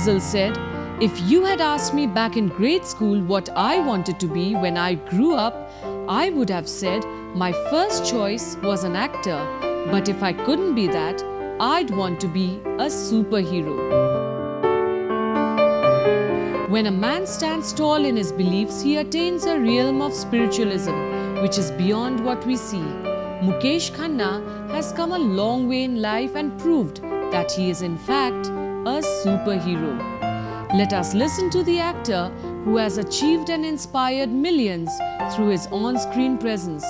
Chisel said, "If you had asked me back in grade school what I wanted to be when I grew up, I would have said my first choice was an actor. But if I couldn't be that, I'd want to be a superhero." When a man stands tall in his beliefs, he attains a realm of spiritualism which is beyond what we see. Mukesh Khanna has come a long way in life and proved that he is in fact a superhero. Let us listen to the actor who has achieved and inspired millions through his on-screen presence.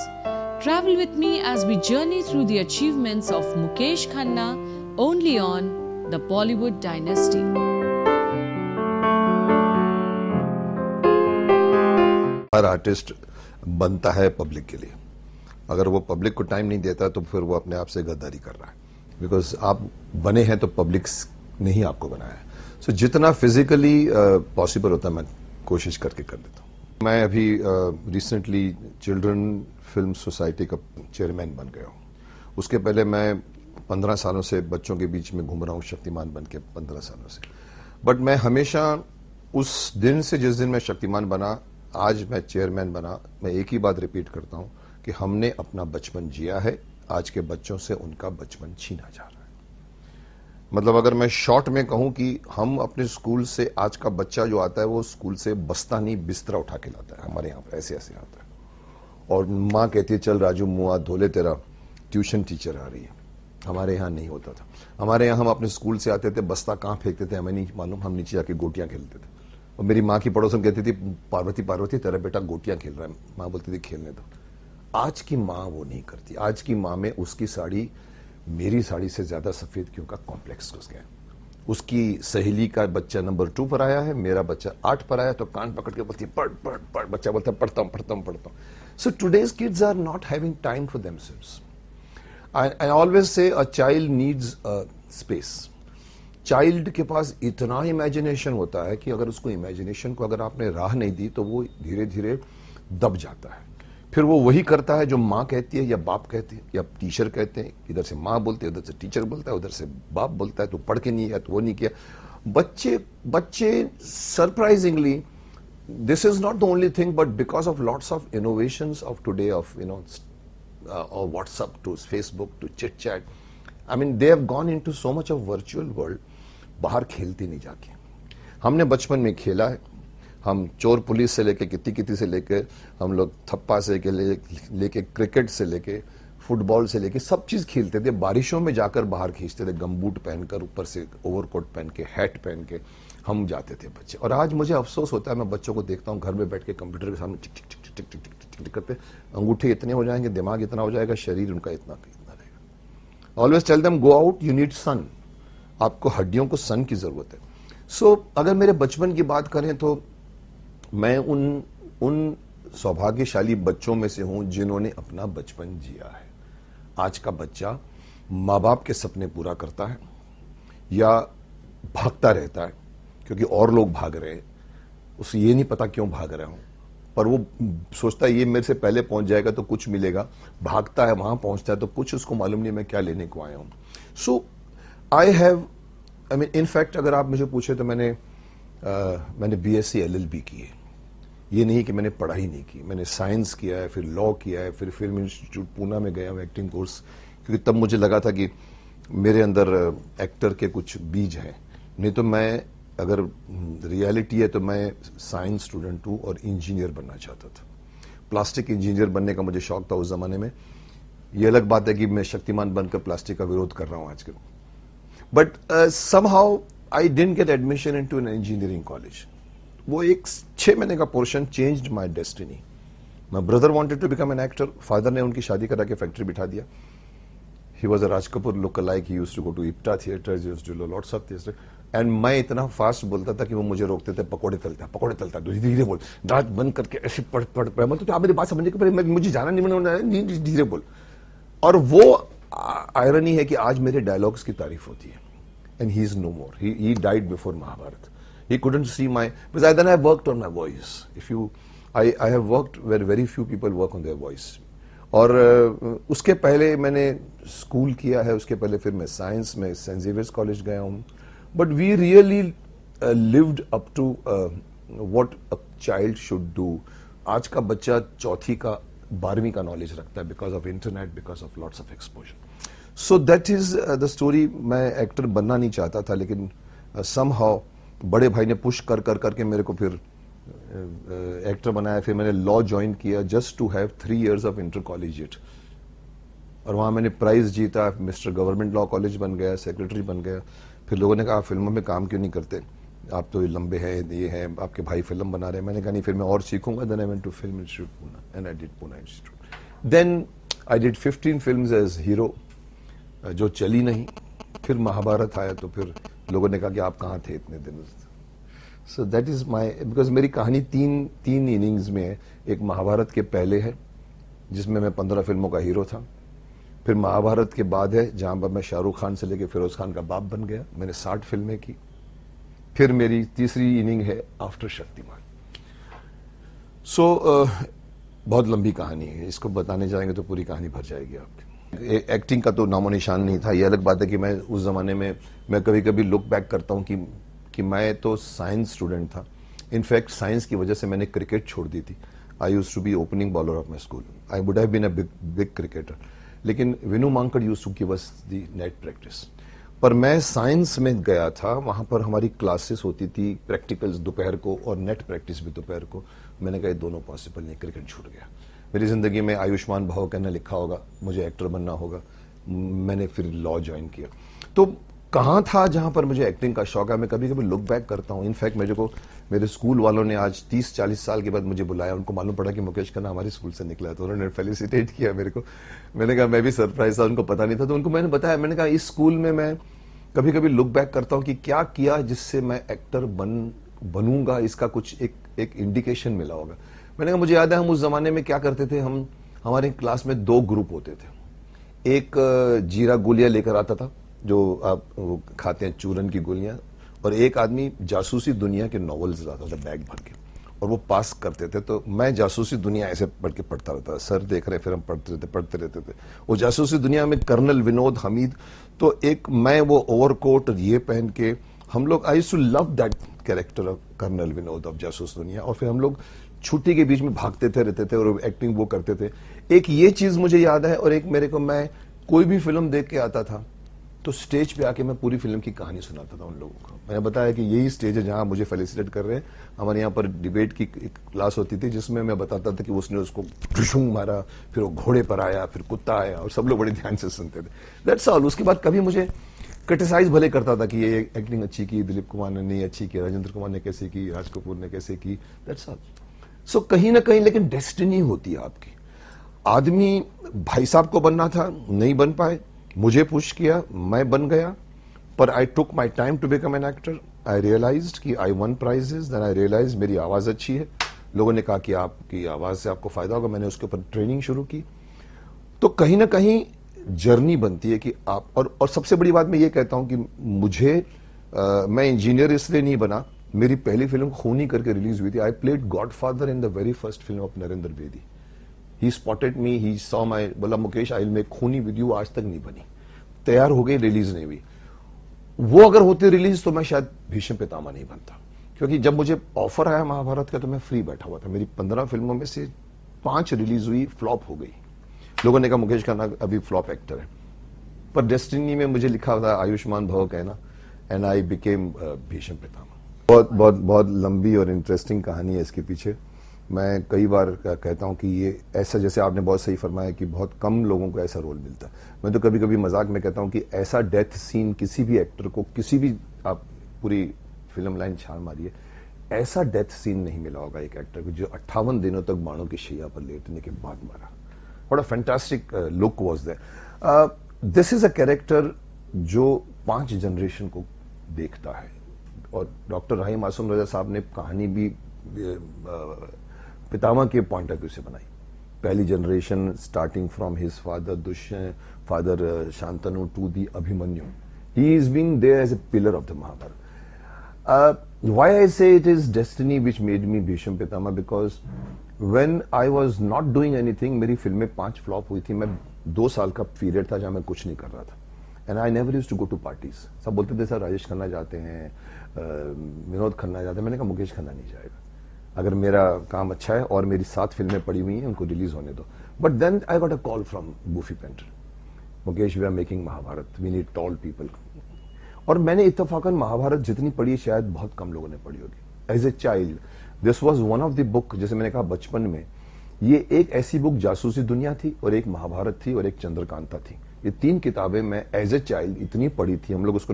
Travel with me as we journey through the achievements of Mukesh Khanna only on the Bollywood Dynasty. Her artist बनता है public के लिए। अगर वो public को time नहीं देता तो फिर वो अपने आप से गद्दारी कर रहा है, बिकॉज आप बने हैं तो पब्लिक ने ही आपको बनाया है। सो जितना फिजिकली पॉसिबल होता है मैं कोशिश करके कर लेता हूँ। मैं अभी रिसेंटली चिल्ड्रन फिल्म सोसाइटी का चेयरमैन बन गया हूँ। उसके पहले मैं 15 सालों से बच्चों के बीच में घूम रहा हूँ, शक्तिमान बन के 15 सालों से। बट मैं हमेशा उस दिन से जिस दिन मैं शक्तिमान बना, आज मैं चेयरमैन बना, मैं एक ही बात रिपीट करता हूं कि हमने अपना बचपन जिया है, आज के बच्चों से उनका बचपन छीना जा रहा है। मतलब अगर मैं शॉर्ट में कहूं कि हम अपने स्कूल से, आज का बच्चा जो आता है वो स्कूल से बस्ता नहीं बिस्तरा उठा के लाता है। हमारे यहाँ पर ऐसे ऐसे आता है और माँ कहती है चल राजू मुआ धोले तेरा ट्यूशन टीचर आ रही है। हमारे यहाँ नहीं होता था। हमारे यहाँ हम अपने स्कूल से आते थे, बस्ता कहाँ फेंकते थे हमें नहीं मालूम, हम नीचे जाके गोटियां खेलते थे। और मेरी माँ की पड़ोसन कहती थी पार्वती पार्वती तेरा बेटा गोटियां खेल रहा है। माँ बोलती थी खेलने दो। आज की माँ वो नहीं करती। आज की माँ में उसकी साड़ी मेरी साड़ी से ज्यादा सफेद क्यों का कॉम्प्लेक्स घुस गया। उसकी सहेली का बच्चा नंबर 2 पर आया है, मेरा बच्चा 8 पर आया, तो कान पकड़ के बोलती है पढ़ पढ़ पढ़। बच्चा बोलता है पढ़ता हूं पढ़ता हूं पढ़ता हूं। So today's kids are not having time for themselves. I always say a child needs a space. Child के पास इतना इमेजिनेशन होता है कि अगर उसको इमेजिनेशन को अगर आपने राह नहीं दी तो वो धीरे धीरे दब जाता है। फिर वो वही करता है जो माँ कहती है या बाप कहते हैं या टीचर कहते हैं। इधर से माँ बोलती है, उधर से टीचर बोलता है, उधर से बाप बोलता है तो पढ़ के नहीं है तो वो नहीं किया। बच्चे surprisingly, this is not the only thing, but because of lots of innovations of today, of WhatsApp to Facebook to chit chat, I mean they have gone into so much of virtual world. बाहर खेलते नहीं जाके। हमने बचपन में खेला है। हम चोर पुलिस से लेके कित्ती कित्ती से लेके, हम लोग थप्पा से लेके क्रिकेट से लेके फुटबॉल से लेके सब चीज खेलते थे। बारिशों में जाकर बाहर खींचते थे, गमबूट पहनकर, ऊपर से ओवरकोट पहन के, हैट पहन के हम जाते थे बच्चे। और आज मुझे अफसोस होता है, मैं बच्चों को देखता हूँ घर में बैठ के कंप्यूटर के सामने टिक टिक टिक टिक टिक टिक टिक करते, अंगूठे इतने हो जाएंगे, दिमाग इतना हो जाएगा, शरीर उनका इतना रहेगा। Always tell them go out, you need sun. आपको हड्डियों को सन की जरूरत है। सो अगर मेरे बचपन की बात करें तो मैं उन सौभाग्यशाली बच्चों में से हूं जिन्होंने अपना बचपन जिया है। आज का बच्चा माँ बाप के सपने पूरा करता है या भागता रहता है क्योंकि और लोग भाग रहे हैं, उसे ये नहीं पता क्यों भाग रहे हूं, पर वो सोचता है ये मेरे से पहले पहुंच जाएगा तो कुछ मिलेगा। भागता है, वहां पहुंचता है तो कुछ उसको मालूम नहीं मैं क्या लेने को आया हूं। सो आई मीन इनफैक्ट अगर आप मुझे पूछे तो मैंने BSc LLB की है। ये नहीं कि मैंने पढ़ाई नहीं की, मैंने साइंस किया है, फिर लॉ किया है, फिर फिल्म इंस्टीट्यूट पूना में गया हूँ एक्टिंग कोर्स, क्योंकि तब मुझे लगा था कि मेरे अंदर एक्टर के कुछ बीज हैं। नहीं तो मैं, अगर रियलिटी है तो मैं साइंस स्टूडेंट हूँ और इंजीनियर बनना चाहता था। प्लास्टिक इंजीनियर बनने का मुझे शौक था उस जमाने में। ये अलग बात है कि मैं शक्तिमान बनकर प्लास्टिक का विरोध कर रहा हूँ आजकल। But somehow I didn't get admission into an engineering college. वो एक 6 महीने का portion changed my destiny. My brother wanted to become an actor. Father ने उनकी शादी करा के फैक्ट्री बिठा दिया। He was a Raj Kapoor look alike. He used to go to IPTA theatres, he used to do lots of theatre. And मैं इतना fast बोलता था कि वो मुझे रोकते थे, पकोड़े तलता धीरे बोल, दांत बंद करके ऐसे पढ़ मतलब आप मेरी बात समझने के पहले मुझे जाना नहीं, धीरे बोल। और वो आयरनी है कि आज मेरे डायलॉग्स की तारीफ होती है। And he is no more, he died before Mahabharat. He couldn't see my, because then I worked on my voice. I have worked where very few people work on their voice. और उसके पहले मैंने school किया है, उसके पहले फिर मैं साइंस में सेंट जेवियर्स कॉलेज गया हूँ। But we really lived up to what a child should do. आज का बच्चा चौथी का 12वीं का नॉलेज रखता है because of internet, because of lots of exposure. So that is the story. मैं एक्टर बनना नहीं चाहता था, लेकिन समहाउ बड़े भाई ने पुश कर करके मेरे को फिर एक्टर बनाया. फिर मैंने लॉ ज्वाइन किया just to have 3 years of intercollegiate, और वहां मैंने प्राइज जीता. मिस्टर गवर्नमेंट लॉ कॉलेज बन गया, सेक्रेटरी बन गया. फिर लोगों ने कहा फिल्मों में काम क्यों नहीं करते, आप तो लंबे हैं, ये हैं, आपके भाई फिल्म बना रहे हैं. मैंने कहा नहीं, फिर मैं और सीखूंगा. Then I went to film institute Poona and I did Poona institute. Then I did 15 films as hero, जो चली नहीं. फिर महाभारत आया तो फिर लोगों ने कहा कि आप कहाँ थे इतने दिन. So that is my, because मेरी कहानी तीन इनिंग्स में है. एक महाभारत के पहले है जिसमें मैं 15 फिल्मों का हीरो था. फिर महाभारत के बाद है जहां पर मैं शाहरुख खान से लेकर फिरोज खान का बाप बन गया, मैंने 60 फिल्में की. फिर मेरी तीसरी इनिंग है आफ्टर शक्तिमान. सो बहुत लंबी कहानी है, इसको बताने जाएंगे तो पूरी कहानी भर जाएगी आपकी. एक्टिंग का तो नामो निशान नहीं था. ये अलग बात है कि मैं उस जमाने में, मैं कभी कभी लुक बैक करता हूं कि मैं तो साइंस स्टूडेंट था. इनफैक्ट साइंस की वजह से मैंने क्रिकेट छोड़ दी थी. I used to be opening bowler of my school. I would have been a big cricketer. लेकिन Vinoo Mankad used to give us the net practice. पर मैं साइंस में गया था, वहां पर हमारी क्लासेस होती थी, प्रैक्टिकल्स दोपहर को और नेट प्रैक्टिस भी दोपहर को. मैंने कहा ये दोनों पॉसिबल नहीं, क्रिकेट छूट गया. मेरी जिंदगी में आयुष्मान भाव कहना लिखा होगा, मुझे एक्टर बनना होगा. मैंने फिर लॉ ज्वाइन किया. तो कहाँ था जहां पर मुझे एक्टिंग का शौक है, मैं कभी कभी लुक बैक करता हूं. इनफैक्ट मेरे को मेरे स्कूल वालों ने आज 30-40 साल के बाद मुझे बुलाया. उनको मालूम पड़ा कि मुकेश खन्ना हमारे स्कूल से निकला, तो उन्होंने फेलिसिटेट किया मेरे को. मैंने कहा मैं भी सरप्राइज था, उनको पता नहीं था. तो उनको मैंने बताया, मैंने कहा इस स्कूल में मैं कभी कभी लुक बैक करता हूं कि क्या किया जिससे मैं एक्टर बनूंगा. इसका कुछ एक इंडिकेशन मिला होगा. मैंने कहा मुझे याद है हम उस जमाने में क्या करते थे, हम हमारे क्लास में 2 ग्रुप होते थे. एक जीरा गोलियां लेकर आता था जो आप खाते हैं, चूरन की गोलियां, और एक आदमी जासूसी दुनिया के नॉवेल्स लाता था बैग भर के, और वो पास करते थे. तो मैं जासूसी दुनिया ऐसे पढ़ता रहता, सर देख रहे, फिर हम पढ़ते रहते थे. वो जासूसी दुनिया में कर्नल विनोद हमीद, तो एक मैं वो ओवरकोट और ये पहन के, हम लोग, I used to love that character of colonel Vinod of Jasoos Duniya. और फिर हम लोग छुट्टी के बीच में भागते थे, रहते थे और एक्टिंग वो करते थे. एक ये चीज मुझे याद है. और एक मेरे को, मैं कोई भी फिल्म देख के आता था तो स्टेज पे आके मैं पूरी फिल्म की कहानी सुनाता था उन लोगों को. मैंने बताया कि यही स्टेज है जहां मुझे फेलिसिटेट कर रहे हैं. हमारे यहाँ पर डिबेट की एक क्लास होती थी जिसमें मैं बताता था कि उसने उसको ढुशुंग मारा, फिर वो घोड़े पर आया, फिर कुत्ता आया, और सब लोग बड़े ध्यान से सुनते थे. That's all. उसके बाद कभी मुझे क्रिटिसाइज भले करता था कि ये एक्टिंग अच्छी की, दिलीप कुमार ने नहीं अच्छी की, राजेंद्र कुमार ने कैसे की, राज कपूर ने कैसे की. That's all. सो कहीं ना कहीं लेकिन डेस्टिनी होती है आपकी. आदमी भाई साहब को बनना था, नहीं बन पाए, मुझे पुश किया, मैं बन गया. पर I took my time to become an actor. I realised कि I won prizes. Then I realise मेरी आवाज अच्छी है. लोगों ने कहा कि आपकी आवाज से आपको फायदा होगा. मैंने उसके ऊपर ट्रेनिंग शुरू की. तो कहीं ना कहीं जर्नी बनती है कि आप, और सबसे बड़ी बात मैं ये कहता हूं कि मैं इंजीनियर इसलिए नहीं बना. मेरी पहली फिल्म खूनी करके रिलीज हुई थी. I played godfather in the very first film of Narendra Bedi. He spotted me, he saw my, बोला मुकेश आई विल मेक खूनी विद यू. आज तक नहीं बनी, तैयार हो गई, रिलीज नहीं हुई. वो अगर होती रिलीज तो मैं शायद भीष्म पितामह नहीं बनता. क्योंकि जब मुझे ऑफर आया महाभारत का तो मैं फ्री बैठा हुआ था. मेरी 15 फिल्मों में से 5 रिलीज हुई, फ्लॉप हो गई. लोगों ने कहा मुकेश खन्ना अभी फ्लॉप एक्टर है. पर डेस्टिनी में मुझे लिखा था आयुष्मान भव कहना, and I became Bhishma Pitamah. बहुत बहुत बहुत लंबी और इंटरेस्टिंग कहानी है इसके पीछे. मैं कई बार कहता हूं कि ये ऐसा, जैसे आपने बहुत सही फरमाया कि बहुत कम लोगों को ऐसा रोल मिलता है. मैं तो कभी कभी मजाक में कहता हूं कि ऐसा डेथ सीन किसी भी एक्टर को, किसी भी, आप पूरी फिल्म लाइन छान मारिए, ऐसा डेथ सीन नहीं मिला होगा एक एक्टर को जो 58 दिनों तक बाणों की शैया पर लेटने के बाद मारा. What a fantastic look was there. This is a character जो 5 जनरेशन को देखता है. और डॉक्टर राही मासूम रजा साहब ने कहानी भी पितामह के पॉइंट ऑफ व्यू से बनाई. पहली generation starting from his father Shantanu to the Abhimanyu. He is being there as a pillar of the Mahabharata. Why I say it is destiny which made me Bhishma Pitamah, because when I was not doing anything, मेरी फिल्में 5 flop हुई थी. मैं 2 साल का period था जहां मैं कुछ नहीं कर रहा था. And I never used to go to parties. सब बोलते थे सर राजेश खन्ना जाते हैं, विनोद खन्ना जाते हैं। मैंने कहा मुकेश खन्ना नहीं जाएगा, अगर मेरा काम अच्छा है और मेरी 7 फिल्में पड़ी हुई हैं उनको रिलीज होने दो। But then I got a call from Gufi Paintal, Mukesh we are making Mahabharat, we need tall people. और मैंने इत्तेफाकन महाभारत जितनी पढ़ी शायद बहुत कम लोगों ने पढ़ी होगी। As a child this was one of the book, जैसे मैंने कहा बचपन में ये एक ऐसी बुक जासूसी दुनिया थी और एक महाभारत थी और एक चंद्रकांता थी। ये 3 किताबें मैं एज ए चाइल्ड इतनी पढ़ी थी, हम लोग उसको,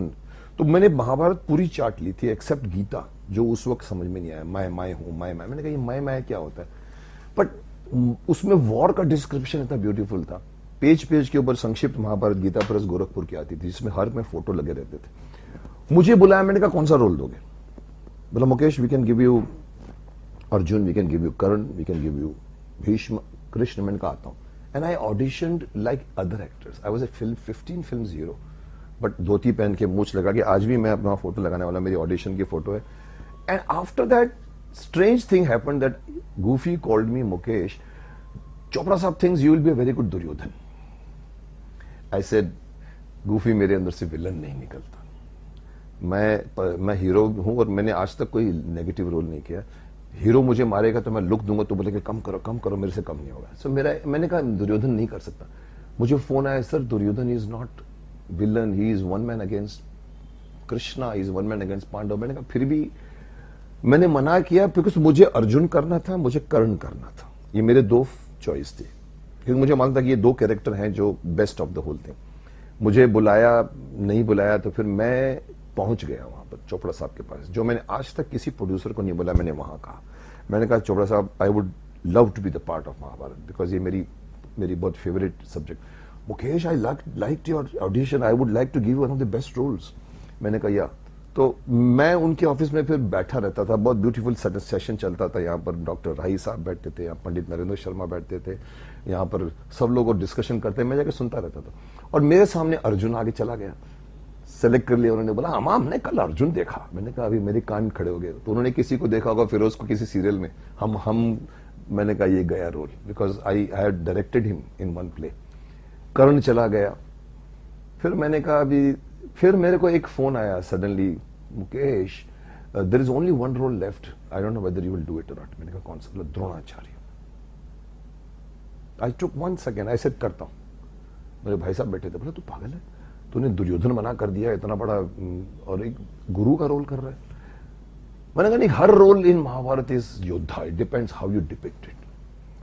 तो मैंने महाभारत पूरी चाट ली थी एक्सेप्ट गीता, जो उस वक्त समझ में नहीं आया। मैं हूं, मैं मैंने कहा ये मैं क्या होता है, बट उसमें वॉर का डिस्क्रिप्शन इतना ब्यूटीफुल था। पेज पेज के ऊपर संक्षिप्त महाभारत गीता प्रेस गोरखपुर की आती थी, जिसमें हर में फोटो लगे रहते थे। मुझे बुलाया, मैंने कहा कौन सा रोल दोगे? बोला Mukesh we can give you Arjun, we can give you Karna, we can give you Bhishma, Krishna. मैंने कहा आता हूं। And I auditioned like other actors. I was a 15 film hero, but धोती पहन के मूछ लगा के, आज भी मैं अपना फोटो लगाने वाला, मेरी ऑडिशन की फोटो है। And after that strange thing happened that Goofy called me Mukesh, Chopra sahab things you will be a very good Duryodhan. I said Goofy मेरे अंदर से विलन नहीं निकलता, मैं हीरो हूं और मैंने आज तक कोई नेगेटिव रोल नहीं किया। हीरो मुझे मारेगा तो मैं लुक दूंगा तो बोले कि कम करो, मेरे से कम नहीं होगा। सो मैंने कहा दुर्योधन नहीं कर सकता। मुझे फोन आया, sir Duryodhan is not villain, he is one man against Krishna, he is one man against Pandav. मैंने कहा फिर भी मैंने मना किया, बिकॉज मुझे अर्जुन करना था, मुझे कर्ण करना था। ये मेरे 2 चॉइस थे, क्योंकि मुझे मालूम था कि ये 2 कैरेक्टर हैं जो best of the whole thing. मुझे बुलाया, नहीं बुलाया, तो फिर मैं पहुंच गया वहां पर चोपड़ा साहब के पास, जो मैंने आज तक किसी प्रोड्यूसर को नहीं बोला। मैंने वहां कहा, मैंने कहा चोपड़ा साहब I would love to be the part of Mahabharat, because ये मेरी बहुत favourite subject. Mukesh I like your audition, I would like to give one of the best roles. मैंने कहा या। तो मैं उनके ऑफिस में फिर बैठा रहता था, बहुत ब्यूटीफुल सेशन चलता था। यहाँ पर डॉक्टर राही साहब बैठते थे, यहाँ पंडित नरेंद्र शर्मा बैठते थे, यहाँ पर सब लोग डिस्कशन करते, मैं जाकर सुनता रहता था। और मेरे सामने अर्जुन आगे चला गया, सेलेक्ट कर लिया। उन्होंने बोला अम्मा हमने कल अर्जुन देखा। मैंने कहा अभी मेरे कान खड़े हो गए। तो उन्होंने किसी को देखा होगा फिरोज को किसी सीरियल में, हम मैंने कहा ये गया role, because I had directed him in one play. Karna चला गया। फिर मैंने कहा अभी, फिर मेरे को एक फोन आया suddenly, Mukesh there is only one role left, I don't know whether you will do it और नॉट। मैंने कहा कौन सा? बोला Dronacharya. I took 1 second, I said करता हूं। मेरे भाई साहब बैठे थे, बोला तू पागल है, तूने दुर्योधन मना कर दिया, इतना बड़ा, और एक गुरु का रोल कर रहा है। मैंने कहा नहीं, हर रोल इन महाभारत इज योद्धा, it depends how you depict it.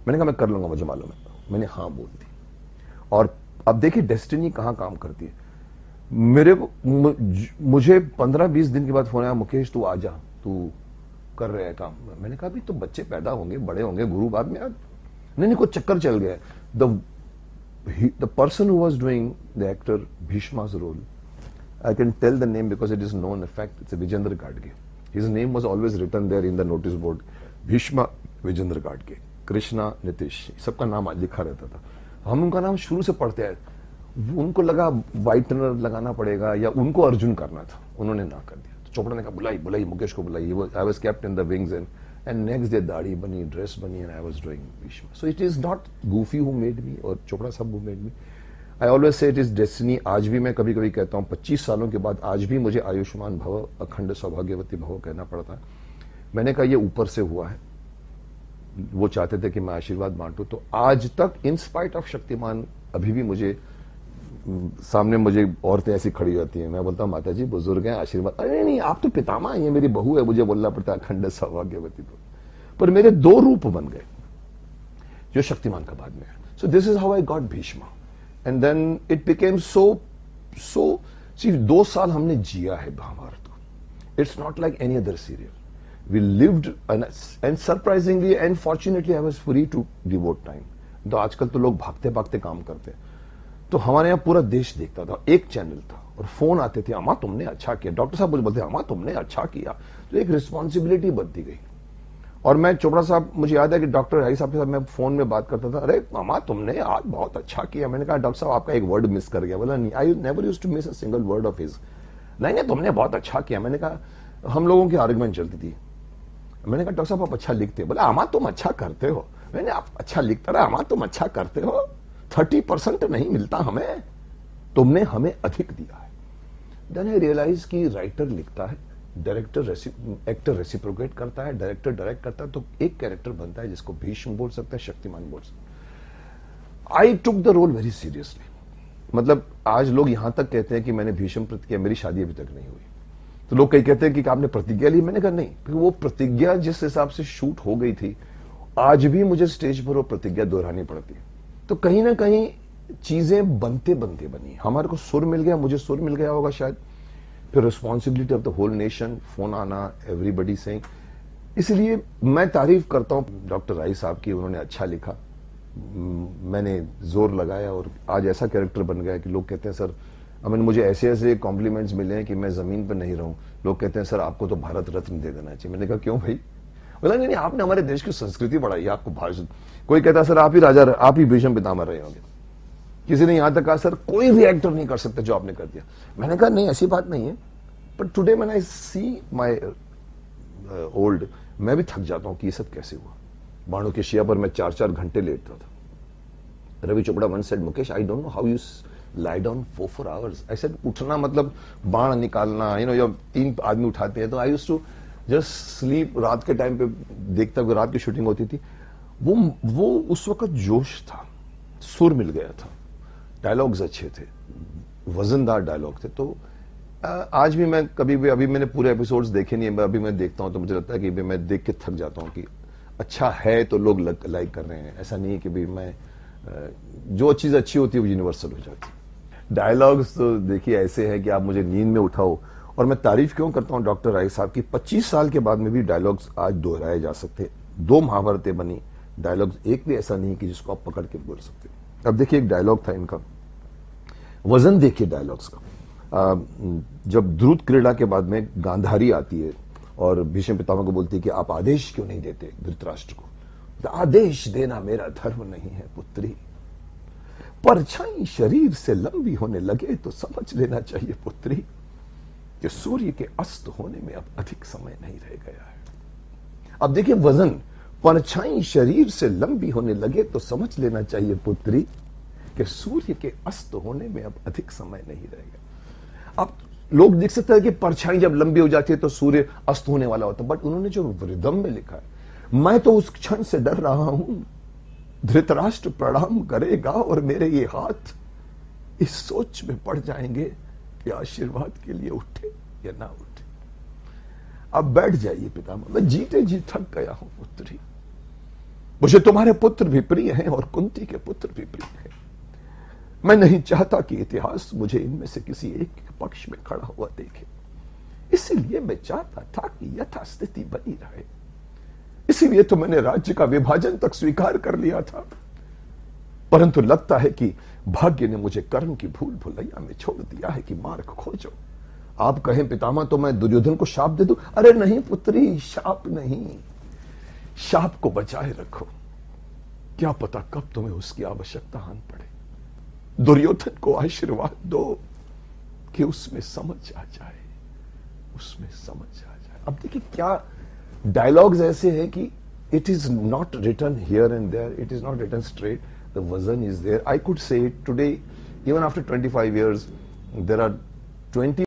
मैंने कहा मैं कर लूंगा, मुझे मालूम है। मैंने हाँ बोल दी। और अब देखिए डेस्टिनी कहां काम करती है। मुझे 15-20 दिन के बाद फोन आया, मुकेश तू आजा, तू कर रहे हैं काम। मैंने कहा अभी तो बच्चे पैदा होंगे, बड़े होंगे, गुरु बाद में। नहीं कुछ चक्कर चल गया। The person who was doing the actor Bhishma's role, I can tell the name because it is known. In fact, it's a Vijendra Gadge. His name was always written there in the notice board. Bhishma Vijendra Gadge, Krishna Nitish, सबका नाम लिखा रहता था। हम उनका नाम शुरू से पढ़ते आए। उनको लगा वाइटनर लगाना पड़ेगा या उनको अर्जुन करना था, उन्होंने ना कर दिया। तो चोपड़ा ने कहा बुलाई मुकेश को बुलाई। I was kept in the wings and next day दाढ़ी बनी, ड्रेस बनी, and I was doing Bhishma. So it is not Goofy who made me or Chopra साहब who made me. I always say it is destiny. आज भी मैं कभी कभी कहता हूँ, 25 सालों के बाद आज भी मुझे आयुष्मान भव, अखंड सौभाग्यवती भव कहना पड़ता है। मैंने कहा ये ऊपर से हुआ है, वो चाहते थे कि मैं आशीर्वाद बांटूं। तो आज तक इन स्पाइट ऑफ शक्तिमान अभी भी मुझे सामने मुझे औरतें ऐसी खड़ी होती हैं, मैं बोलता हूँ माता जी बुजुर्ग हैं, आशीर्वाद। अरे नहीं आप तो पितामह हैं, ये मेरी बहू है, मुझे बोलना पड़ता है अखंड सौभाग्यवती। पर मेरे 2 रूप बन गए जो शक्तिमान का बाद में है। So this is how I got Bhishma and then it became so सिर्फ 2 साल हमने जिया है महाभारत को। It's not like any other serial. We lived and surprisingly and fortunately I was free to devote time. तो आजकल तो लोग भागते भागते काम करते हैं, तो हमारे यहाँ पूरा देश देखता था, एक चैनल था और फोन आते थे, अम्मा तुमने अच्छा किया। डॉक्टर साहब मुझे बोलते अम्मा तुमने अच्छा किया। तो एक रिस्पॉन्सिबिलिटी बनती गई। और मैं चोपड़ा साहब, मुझे याद है कि डॉक्टर राही साहब के साथ मैं फोन में बात करता था, अरे अम्मा तुमने आज बहुत अच्छा किया। मैंने कहा डॉक्टर साहब आपका एक वर्ड मिस कर गया। बोला नहीं, I never used to miss a single word of his. नहीं तुमने बहुत अच्छा किया। मैंने कहा हम लोगों की आर्गुमेंट चलती थी। मैंने कहा डॉक्टर साहब आप अच्छा लिखते। बोला अम्मा तुम अच्छा करते हो। मैंने आप अच्छा लिखता रहा, अम्मा तुम अच्छा करते हो, 30% नहीं मिलता हमें। तुमने हमें अधिक दिया है। देन आई रियलाइज कि राइटर लिखता है, डायरेक्टर एक्टर रेसिप्रोकेट करता है, डायरेक्टर डायरेक्ट करता है, तो एक कैरेक्टर बनता है जिसको भीष्म बोल सकता है, शक्तिमान बोल सकता है। I took the role very seriously. मतलब आज लोग यहां तक कहते हैं कि मैंने भीष्म प्रतिज्ञा, मेरी शादी अभी तक नहीं हुई, तो लोग कई कहते हैं कि आपने प्रतिज्ञा ली। मैंने कहा नहीं, क्योंकि वो प्रतिज्ञा जिस हिसाब से शूट हो गई थी, आज भी मुझे स्टेज पर वो प्रतिज्ञा दोहरानी पड़ती है। तो कहीं ना कहीं चीजें बनते बनते बनी। हमारे को सुर मिल गया, मुझे सुर मिल गया होगा शायद, फिर responsibility of the whole nation, phone आना, एवरीबडी सेइंग। इसलिए मैं तारीफ करता हूं डॉक्टर राय साहब की, उन्होंने अच्छा लिखा, मैंने जोर लगाया और आज ऐसा कैरेक्टर बन गया कि लोग कहते हैं सर, मुझे ऐसे ऐसे कॉम्प्लीमेंट्स मिले हैं कि मैं जमीन पर नहीं रहूं। लोग कहते हैं सर आपको तो भारत रत्न दे देना चाहिए। मैंने कहा क्यों भाई? बोला नहीं, आपने हमारे देश की संस्कृति बढ़ाई, आपको भाषण। कोई कहता है सर आप ही राजा, आप ही भीष्म पितामह रहे होंगे। किसी ने यहां तक कहा सर कोई भी एक्टर नहीं कर सकता जो आपने कर दिया। मैंने कहा नहीं, ऐसी बात नहीं है, but today when I see my old, मैं भी थक जाता हूं कि ये सब कैसे हुआ। बाणों के शिया पर मैं 4-4 घंटे लेटता था। Ravi Chopra once said, Mukesh I don't know how you lie down 4 hours. ऐसे उठना मतलब बाण निकालना, जब 3 आदमी उठाते हैं, तो I used to just sleep. रात के टाइम पे देखता हुआ, रात की शूटिंग होती थी, वो उस वक्त जोश था, सुर मिल गया था, डायलॉग्स अच्छे थे, वजनदार डायलॉग थे। तो आज भी मैं कभी भी, अभी मैंने पूरे एपिसोड्स देखे नहीं है, अभी मैं देखता हूं तो मुझे लगता है कि मैं देख के थक जाता हूं कि अच्छा है तो लोग लाइक कर रहे हैं। ऐसा नहीं है कि भी मैं, जो चीज अच्छी होती है वो यूनिवर्सल हो जाती है। डायलॉग्स तो देखिए ऐसे है कि आप मुझे नींद में उठाओ। और मैं तारीफ क्यों करता हूं डॉक्टर राय साहब की, 25 साल के बाद में भी डायलॉग्स आज दोहराए जा सकते। 2 महाभारतें बनी, डायलॉग्स एक भी ऐसा नहीं कि जिसको आप पकड़ के बोल सकते। अब देखिए एक डायलॉग था इनका, वजन देखिए डायलॉग्स का। जब द्रुत क्रीड़ा के बाद में गांधारी आती है और भीष्म पितामह को बोलती है कि आप आदेश क्यों नहीं देते धृतराष्ट्र को। आदेश देना मेरा धर्म नहीं है पुत्री, परछाई शरीर से लंबी होने लगे तो समझ लेना चाहिए पुत्री कि सूर्य के अस्त होने में अब अधिक समय नहीं रह गया है। अब देखिए वजन, परछाई शरीर से लंबी होने लगे तो समझ लेना चाहिए पुत्री कि सूर्य के अस्त होने में अब अधिक समय नहीं रह गया। अब लोग देख सकते हैं कि परछाई जब लंबी हो जाती है तो सूर्य अस्त होने वाला होता है, बट उन्होंने जो रिदम में लिखा है, मैं तो उस क्षण से डर रहा हूं धृतराष्ट्र प्रणाम करेगा और मेरे ये हाथ इस सोच में पड़ जाएंगे कि आशीर्वाद के लिए उठे या ना उठे। अब बैठ जाइए पितामह, मैं जीते जी थक गया हूं पुत्री, मुझे तुम्हारे पुत्र भी प्रिय हैं और कुंती के पुत्र भी प्रिय हैं। मैं नहीं चाहता कि इतिहास मुझे इनमें से किसी एक के पक्ष में खड़ा हुआ देखे, इसीलिए मैं चाहता था कि यथास्थिति बनी रहे। इसीलिए तो मैंने राज्य का विभाजन तक स्वीकार कर लिया था, परंतु लगता है कि भाग्य ने मुझे कर्म की भूल भुलैया में छोड़ दिया है कि मार्ग खोजो। आप कहें पितामह तो मैं दुर्योधन को शाप दे दूं? अरे नहीं पुत्री, शाप नहीं, शाप को बचाए रखो, क्या पता कब तुम्हें उसकी आवश्यकता आन पड़े। दुर्योधन को आशीर्वाद दो कि उसमें समझ आ जाए, उसमें समझ आ जाए। अब देखिए क्या डायलॉग्स ऐसे हैं कि it is not written here and there, it is not written straight, the वजन is there. I could say today, even after 25 years, there are 20